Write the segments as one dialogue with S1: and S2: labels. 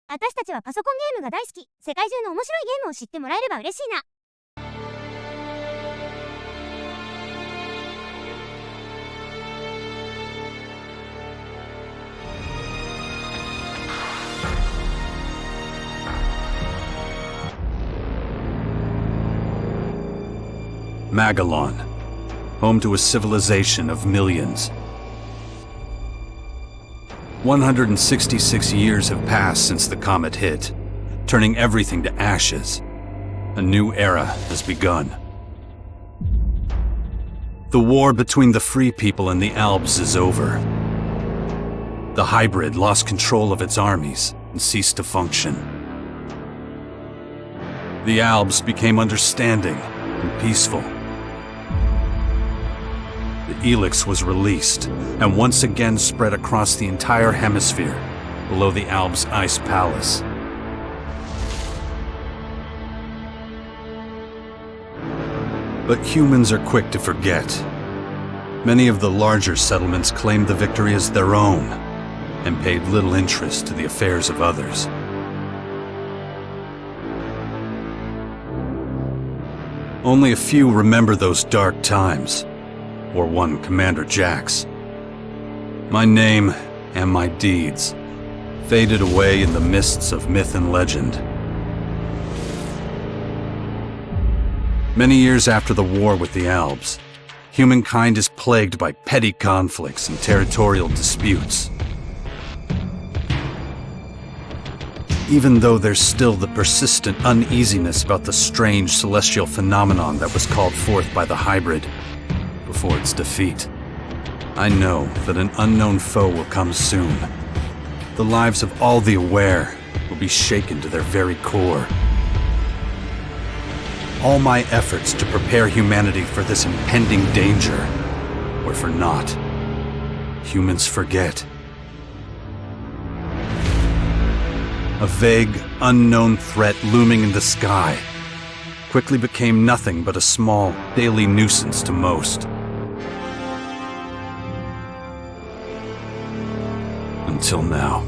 S1: 私たちはパソコンゲームが大好き。世界中の面白いゲームを知ってもらえれば嬉しいな。
S2: Magalon, home to a civilization of millions. 166 years have passed since the comet hit, turning everything to ashes. A new era has begun. The war between the free people and the Alps is over. The hybrid lost control of its armies and ceased to function. The Alps became understanding and peaceful. The ELEX was released and once again spread across the entire hemisphere below the Alps' ice palace. But humans are quick to forget. Many of the larger settlements claimed the victory as their own and paid little interest to the affairs of others. Only a few remember those dark times, or one Commander Jax. My name and my deeds faded away in the mists of myth and legend. Many years after the war with the Alps, humankind is plagued by petty conflicts and territorial disputes. Even though there's still the persistent uneasiness about the strange celestial phenomenon that was called forth by the hybrid before its defeat, I know that an unknown foe will come soon. The lives of all the aware will be shaken to their very core. All my efforts to prepare humanity for this impending danger were for naught. Humans forget. A vague, unknown threat looming in the sky quickly became nothing but a small, daily nuisance to most. Until now.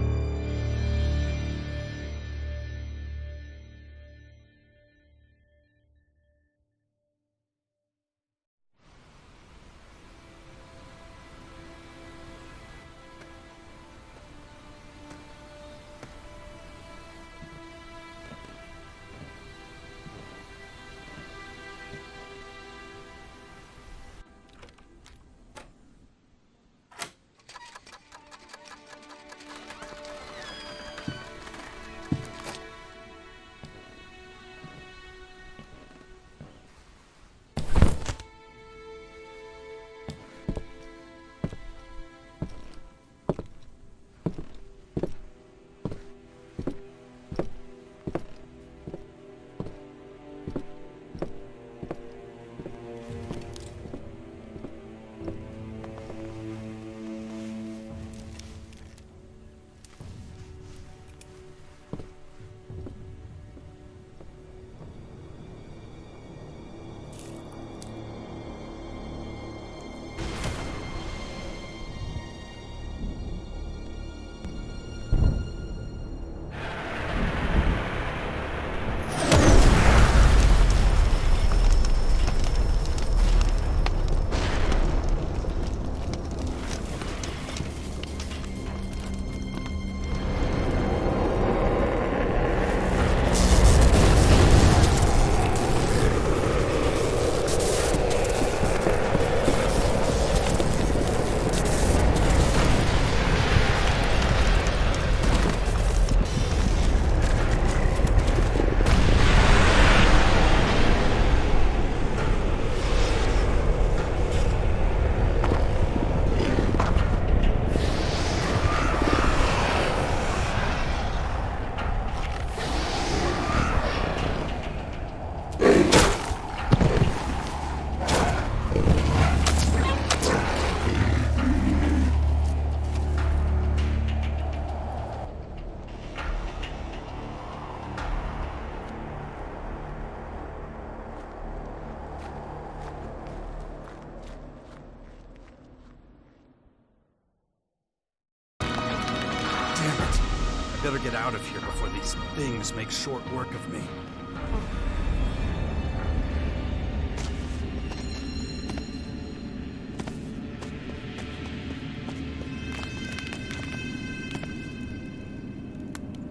S2: better get out of here before these things make short work of me.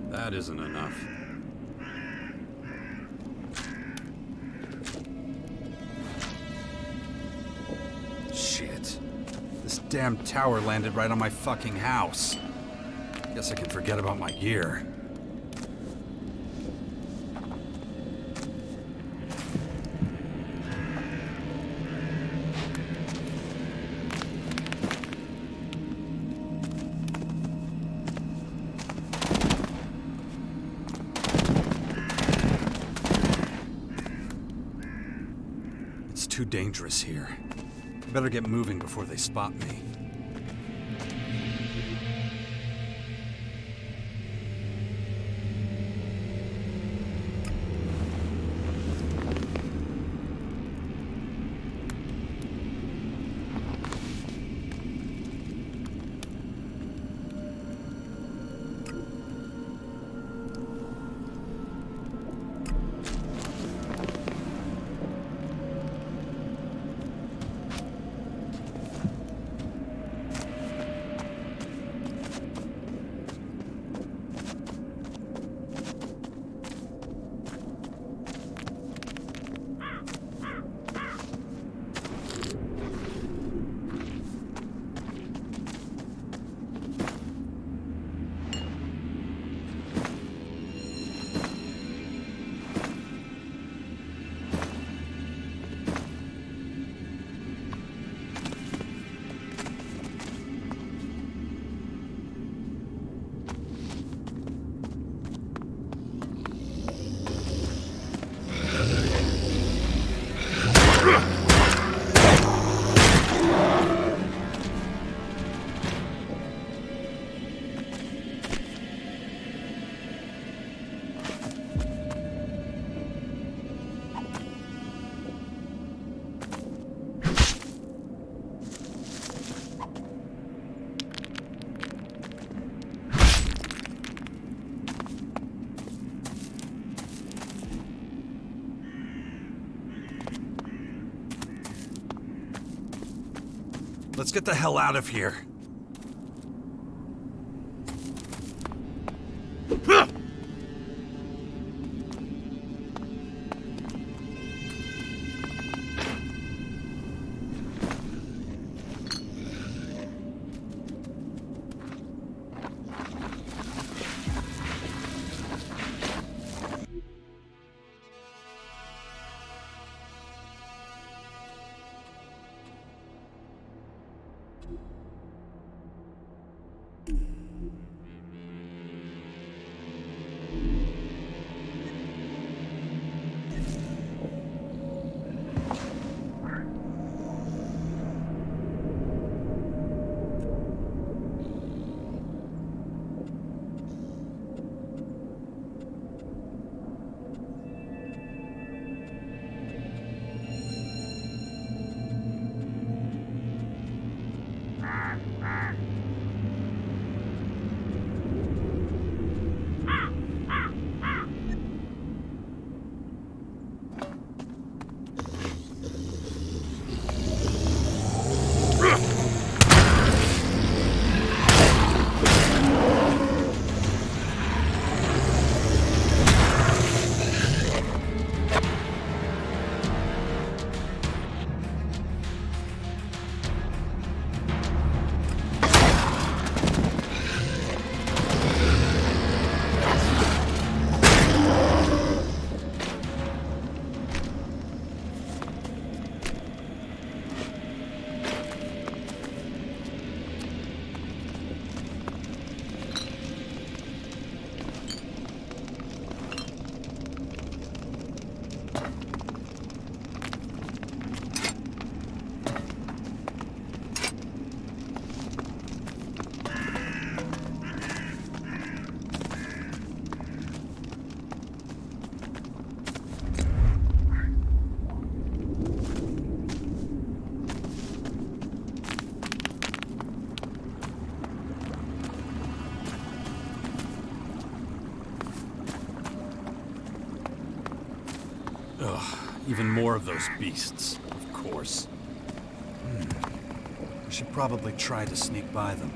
S2: That isn't enough. Shit. This damn tower landed right on my fucking house. Guess I can forget about my gear. It's too dangerous here. I better get moving before they spot me. Let's get the hell out of here. Ugh, even more of those beasts, of course. I should probably try to sneak by them.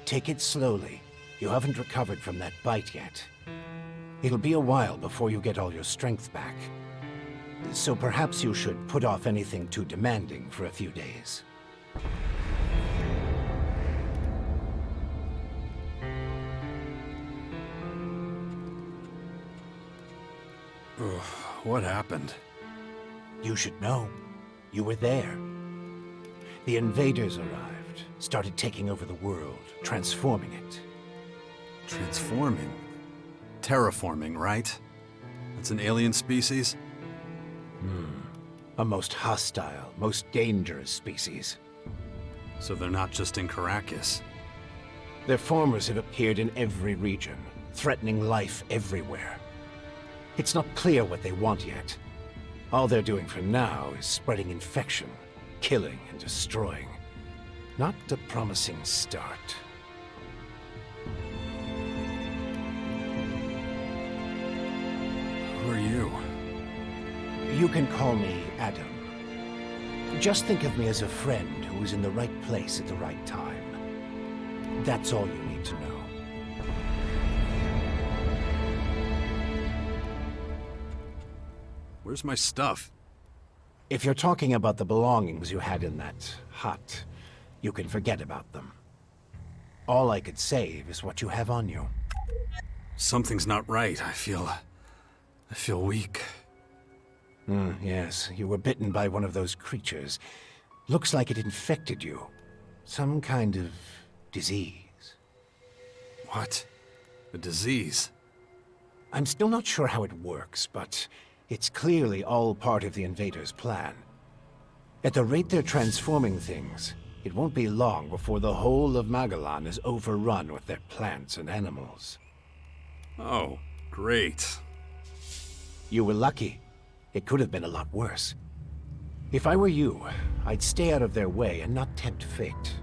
S3: Take it slowly. You haven't recovered from that bite yet. It'll be a while before you get all your strength back. So perhaps you should put off anything too demanding for a few days.
S2: What happened?
S3: You should know. You were there. The invaders arrived, started taking over the world, transforming it.
S2: Transforming? Terraforming, right? That's an alien species?
S3: A most hostile, most dangerous species.
S2: So they're not just in Caracas.
S3: Their formers have appeared in every region, threatening life everywhere. It's not clear what they want yet. All they're doing for now is spreading infection, killing and destroying. Not a promising start.
S2: Who are you?
S3: You can call me Adam. Just think of me as a friend who was in the right place at the right time. That's all you need to know.
S2: Where's my stuff?
S3: If you're talking about the belongings you had in that hut, you can forget about them. All I could save is what you have on you.
S2: Something's not right. I feel weak.
S3: Yes, you were bitten by one of those creatures. Looks like it infected you. Some kind of disease.
S2: What? A disease?
S3: I'm still not sure how it works, but it's clearly all part of the invaders' plan. At the rate they're transforming things, It won't be long before the whole of Magellan is overrun with their plants and animals.
S2: Oh, great.
S3: You were lucky. It could have been a lot worse. If I were you, I'd stay out of their way and not tempt fate.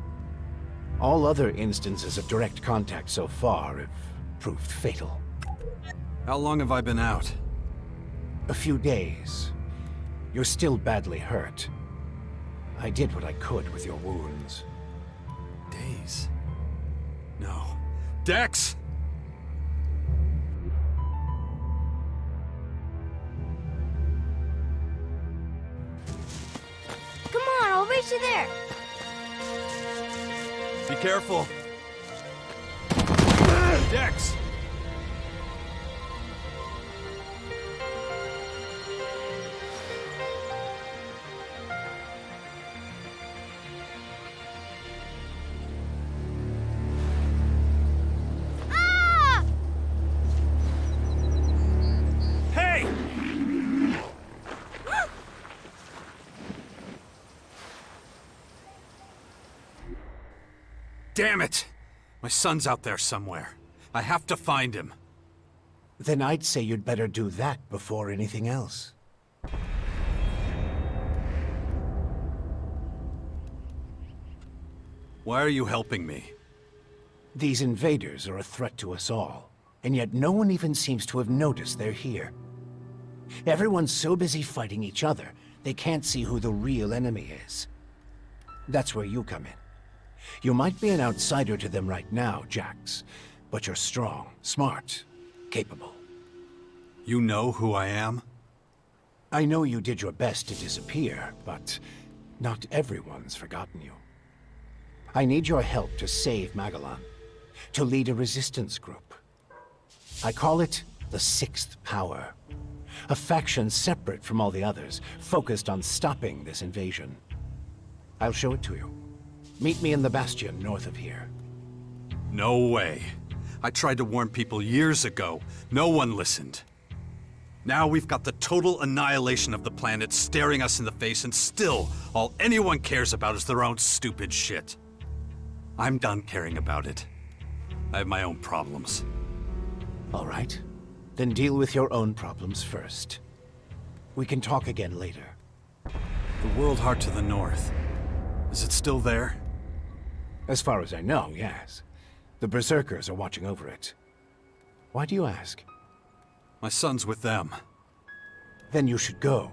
S3: All other instances of direct contact so far have proved fatal.
S2: How long have I been out?
S3: A few days. You're still badly hurt. I did what I could with your wounds.
S2: Days? No. Dex!
S1: Come on, I'll race you there.
S2: Be careful. Dex!
S1: Ah!
S2: Hey! Damn it! My son's out there somewhere. I have to find him.
S3: Then I'd say you'd better do that before anything else.
S2: Why are you helping me?
S3: These invaders are a threat to us all, and yet no one even seems to have noticed they're here. Everyone's so busy fighting each other, they can't see who the real enemy is. That's where you come in. You might be an outsider to them right now, Jax, but you're strong, smart, capable.
S2: You know who I am?
S3: I know you did your best to disappear, but not everyone's forgotten you. I need your help to save Magellan, to lead a resistance group. I call it the Sixth Power, a faction separate from all the others, focused on stopping this invasion. I'll show it to you. Meet me in the Bastion north of here.
S2: No way. I tried to warn people years ago. No one listened. Now we've got the total annihilation of the planet staring us in the face, and still, all anyone cares about is their own stupid shit. I'm done caring about it. I have my own problems.
S3: All right. Then deal with your own problems first. We can talk again later.
S2: The World Heart to the north. Is it still there?
S3: As far as I know, yes. The Berserkers are watching over it. Why do you ask?
S2: My son's with them.
S3: Then you should go,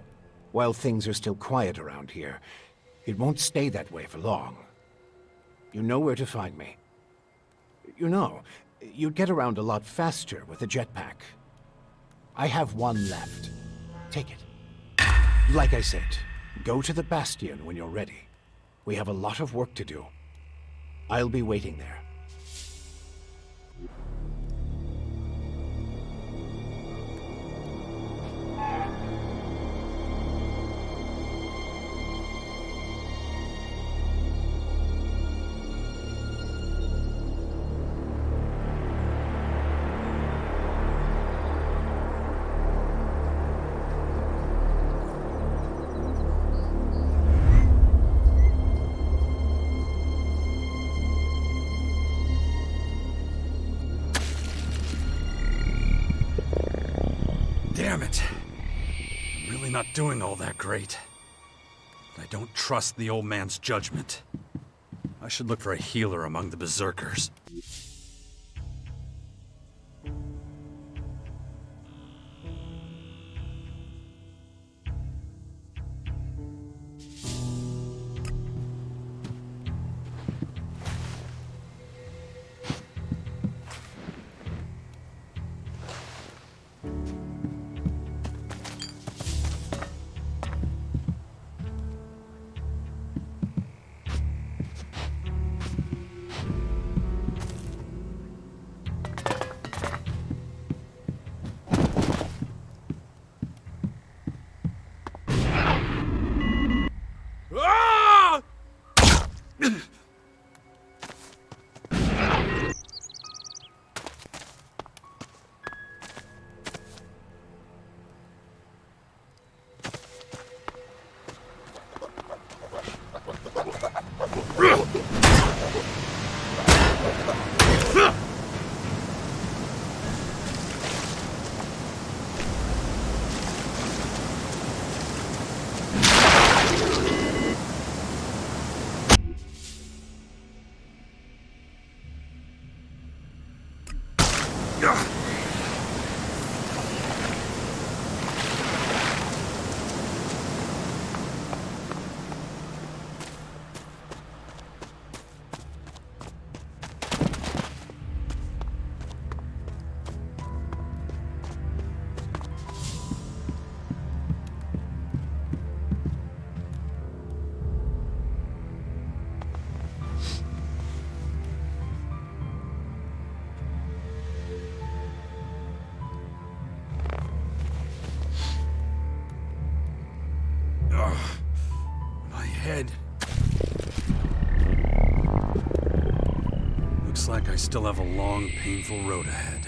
S3: while things are still quiet around here. It won't stay that way for long. You know where to find me. You know, you'd get around a lot faster with a jetpack. I have one left. Take it. Like I said, go to the Bastion when you're ready. We have a lot of work to do. I'll be waiting there.
S2: Damn it. I'm really not doing all that great. I don't trust the old man's judgment. I should look for a healer among the Berserkers. like I still have a long, painful road ahead.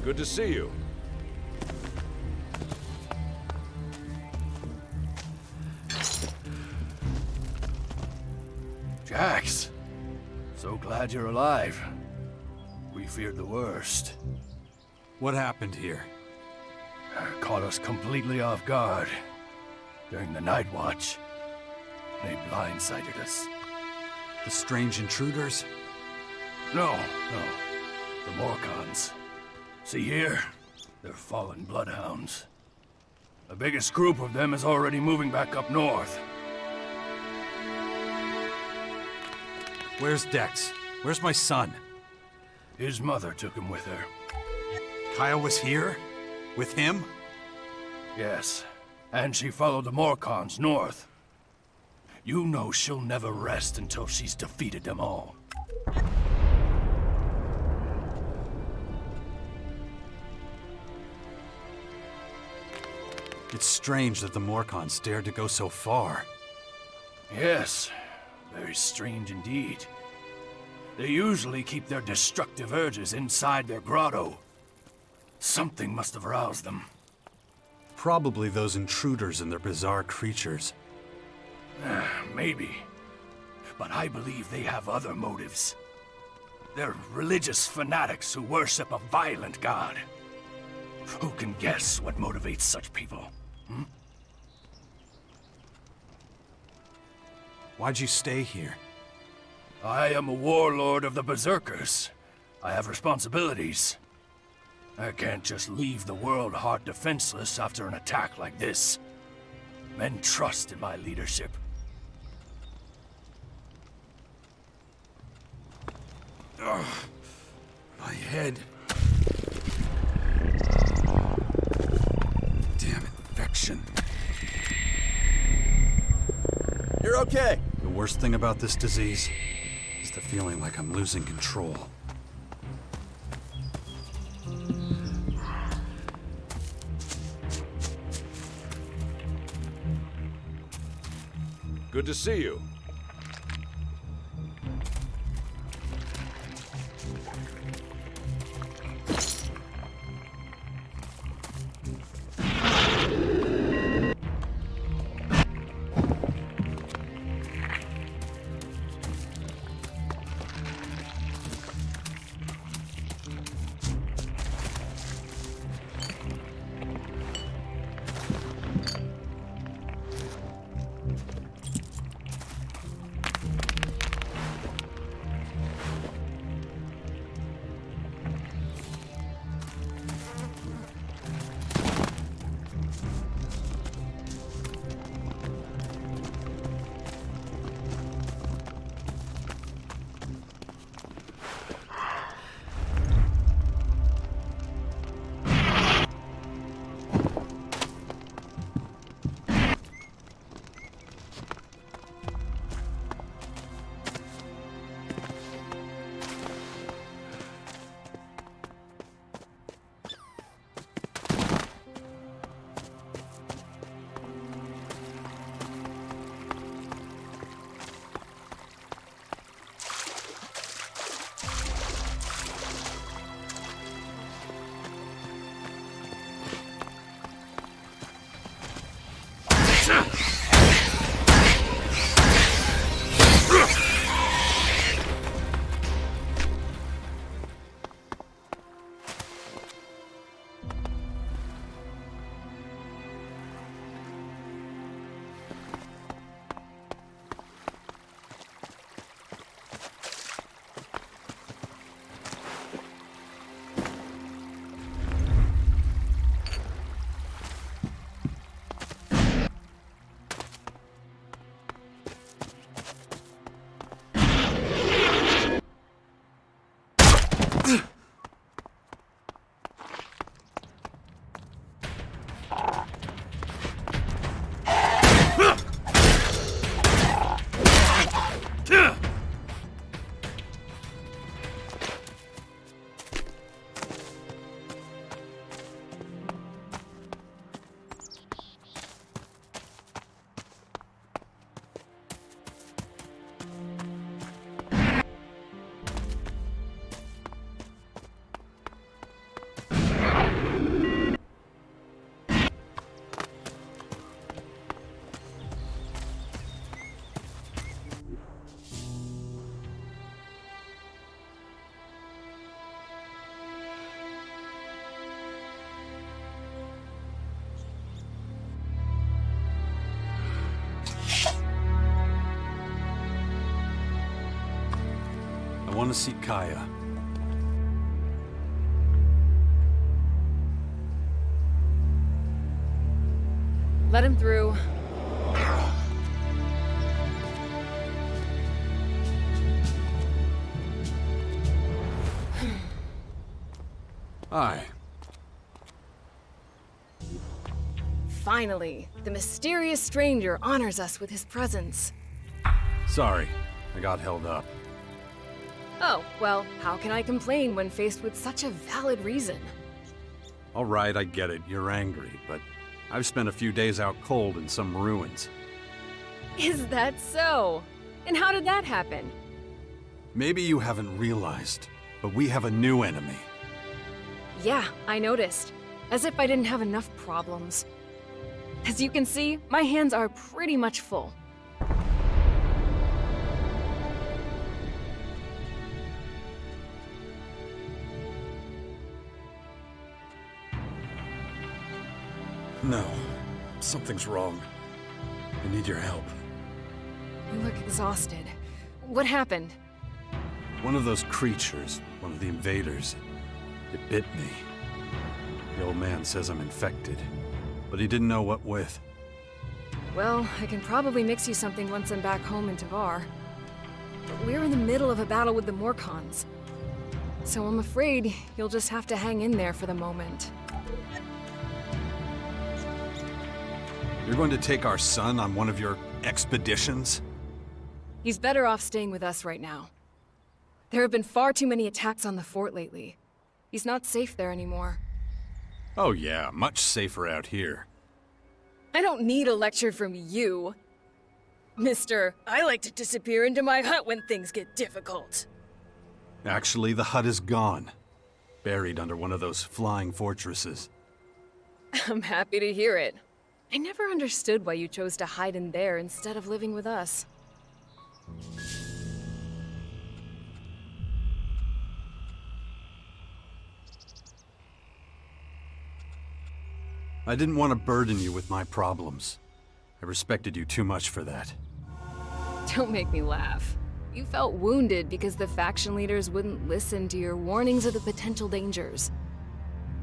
S4: Good to see you.
S5: Jax, so glad you're alive. We feared the worst.
S2: What happened here?
S5: Caught us completely off guard. During the night watch, they blindsided us.
S2: The strange intruders?
S5: No. The Morcons. See here? They're fallen bloodhounds. The biggest group of them is already moving back up north.
S2: Where's Dex? Where's my son?
S5: His mother took him with her.
S2: Kaya was here? With him?
S5: Yes, and she followed the Morcons north. You know she'll never rest until she's defeated them all.
S2: It's strange that the Morcons dared to go so far.
S5: Yes, very strange indeed. They usually keep their destructive urges inside their grotto. Something must have aroused them.
S2: Probably those intruders and their bizarre creatures.
S5: Maybe. But I believe they have other motives. They're religious fanatics who worship a violent god. Who can guess what motivates such people?
S2: Why'd you stay here?
S5: I am a warlord of the Berserkers. I have responsibilities. I can't just leave the world hard defenseless after an attack like this. Men trust in my leadership.
S2: Ugh, my head. Damn infection.
S4: You're okay.
S2: The worst thing about this disease is the feeling like I'm losing control.
S4: Good to see you.
S2: I want to see Kaya.
S6: Let him through.
S2: Hi.
S6: Finally, the mysterious stranger honors us with his presence.
S2: Sorry, I got held up.
S6: Oh, well, how can I complain when faced with such a valid reason?
S2: All right, I get it. You're angry, but I've spent a few days out cold in some ruins.
S6: Is that so? And how did that happen?
S2: Maybe you haven't realized, but we have a new enemy.
S6: Yeah, I noticed. As if I didn't have enough problems. As you can see, my hands are pretty much full.
S2: No. Something's wrong. I need your help.
S6: You look exhausted. What happened?
S2: One of those creatures, one of the invaders, it bit me. The old man says I'm infected, but he didn't know what with.
S6: Well, I can probably mix you something once I'm back home in Tavar. But we're in the middle of a battle with the Morcons. So I'm afraid you'll just have to hang in there for the moment.
S2: You're going to take our son on one of your expeditions?
S6: He's better off staying with us right now. There have been far too many attacks on the fort lately. He's not safe there anymore.
S2: Oh yeah, much safer out here.
S6: I don't need a lecture from you. Mister, I like to disappear into my hut when things get difficult.
S2: Actually, the hut is gone. Buried under one of those flying fortresses.
S6: I'm happy to hear it. I never understood why you chose to hide in there instead of living with us.
S2: I didn't want to burden you with my problems. I respected you too much for that.
S6: Don't make me laugh. You felt wounded because the faction leaders wouldn't listen to your warnings of the potential dangers.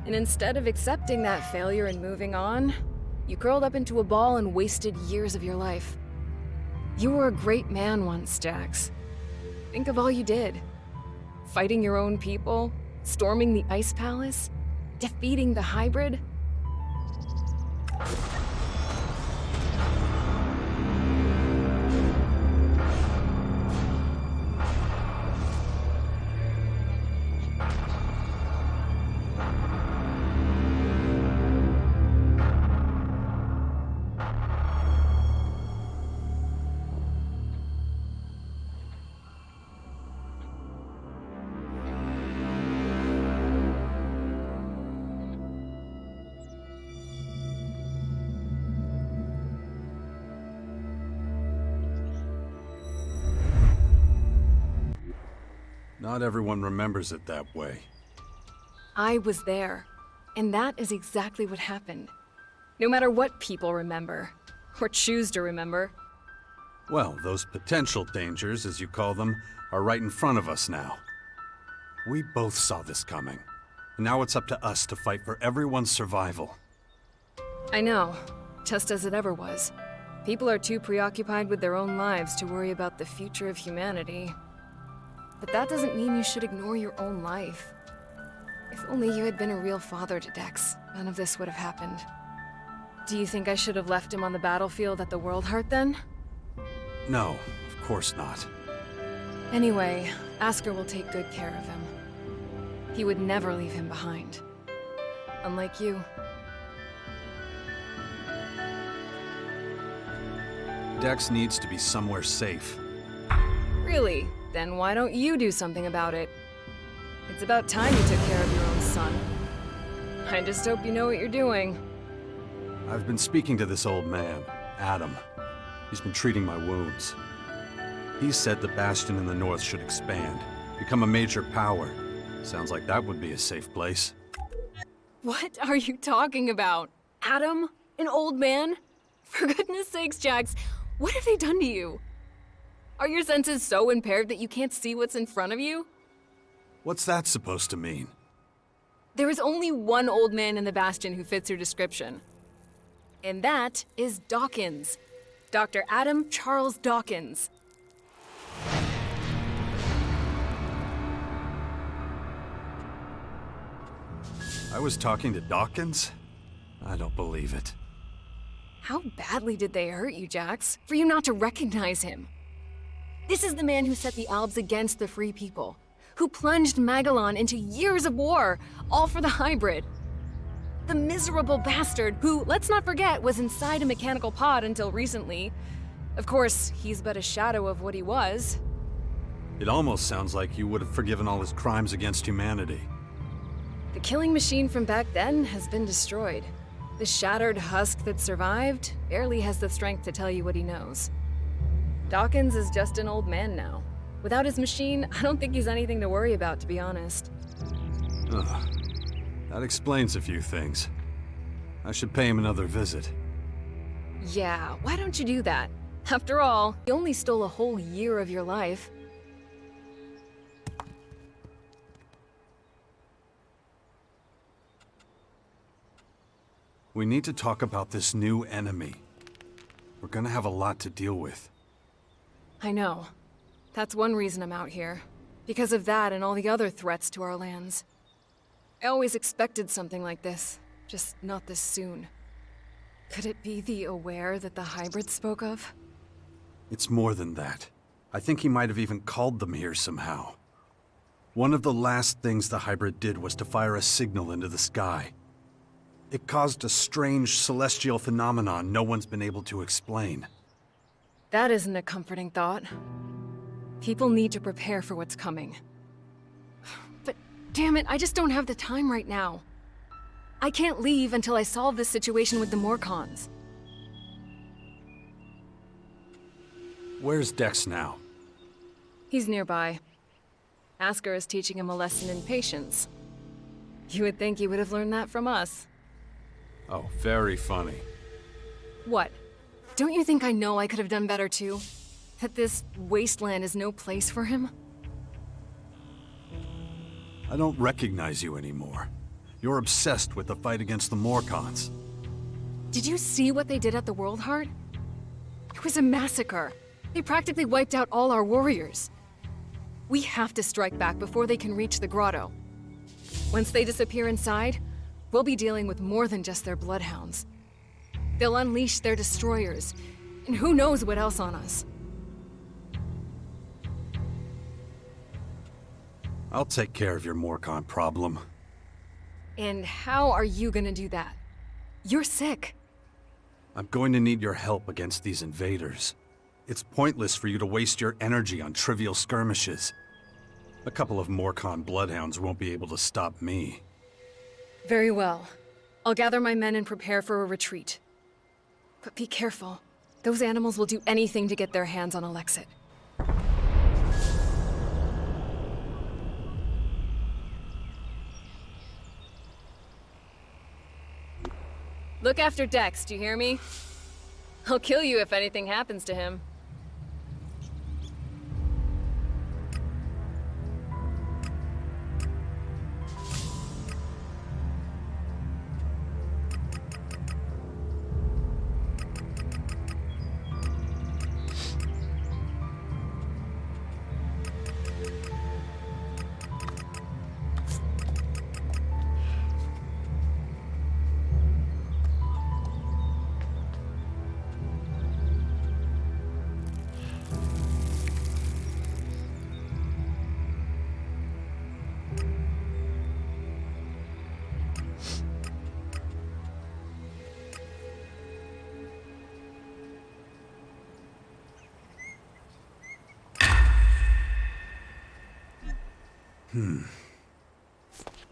S6: And instead of accepting that failure and moving on, you curled up into a ball and wasted years of your life. You were a great man once, Jax. Think of all you did. Fighting your own people, storming the Ice Palace, defeating the Hybrid.
S2: Not everyone remembers it that way.
S6: I was there, and that is exactly what happened. No matter what people remember, or choose to remember.
S2: Well, those potential dangers, as you call them, are right in front of us now. We both saw this coming. And now it's up to us to fight for everyone's survival.
S6: I know, just as it ever was. People are too preoccupied with their own lives to worry about the future of humanity. But that doesn't mean you should ignore your own life. If only you had been a real father to Dex, none of this would have happened. Do you think I should have left him on the battlefield at the World Heart then?
S2: No, of course not.
S6: Anyway, Asker will take good care of him. He would never leave him behind. Unlike you.
S2: Dex needs to be somewhere safe.
S6: Really? Then why don't you do something about it? It's about time you took care of your own son. I just hope you know what you're doing.
S2: I've been speaking to this old man, Adam. He's been treating my wounds. He said the Bastion in the north should expand, become a major power. Sounds like that would be a safe place.
S6: What are you talking about? Adam? An old man? For goodness sakes, Jax, what have they done to you? Are your senses so impaired that you can't see what's in front of you?
S2: What's that supposed to mean?
S6: There is only one old man in the Bastion who fits your description. And that is Dawkins. Dr. Adam Charles Dawkins.
S2: I was talking to Dawkins? I don't believe it.
S6: How badly did they hurt you, Jax, for you not to recognize him? This is the man who set the Albs against the Free People, who plunged Magellan into years of war, all for the Hybrid. The miserable bastard who, let's not forget, was inside a mechanical pod until recently. Of course, he's but a shadow of what he was.
S2: It almost sounds like you would have forgiven all his crimes against humanity.
S6: The killing machine from back then has been destroyed. The shattered husk that survived barely has the strength to tell you what he knows. Dawkins is just an old man now. Without his machine, I don't think he's anything to worry about, to be honest.
S2: Ugh. That explains a few things. I should pay him another visit.
S6: Yeah, why don't you do that? After all, he only stole a whole year of your life.
S2: We need to talk about this new enemy. We're gonna have a lot to deal with.
S6: I know. That's one reason I'm out here. Because of that and all the other threats to our lands. I always expected something like this, just not this soon. Could it be the Aware that the hybrids spoke of?
S2: It's more than that. I think he might have even called them here somehow. One of the last things the hybrid did was to fire a signal into the sky. It caused a strange celestial phenomenon no one's been able to explain.
S6: That isn't a comforting thought. People need to prepare for what's coming. But damn it, I just don't have the time right now. I can't leave until I solve this situation with the Morcons.
S2: Where's Dex now?
S6: He's nearby. Asker is teaching him a lesson in patience. You would think he would have learned that from us.
S2: Oh, very funny.
S6: What? Don't you think I know I could have done better too? That this wasteland is no place for him?
S2: I don't recognize you anymore. You're obsessed with the fight against the Morcons.
S6: Did you see what they did at the World Heart? It was a massacre. They practically wiped out all our warriors. We have to strike back before they can reach the grotto. Once they disappear inside, we'll be dealing with more than just their bloodhounds. They'll unleash their destroyers, and who knows what else on us.
S2: I'll take care of your Morcon problem.
S6: And how are you gonna do that? You're sick.
S2: I'm going to need your help against these invaders. It's pointless for you to waste your energy on trivial skirmishes. A couple of Morcon bloodhounds won't be able to stop me.
S6: Very well. I'll gather my men and prepare for a retreat. But be careful. Those animals will do anything to get their hands on Alexit. Look after Dex, do you hear me? I'll kill you if anything happens to him.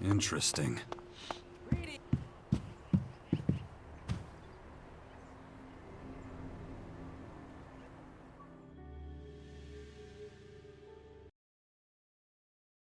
S2: Interesting.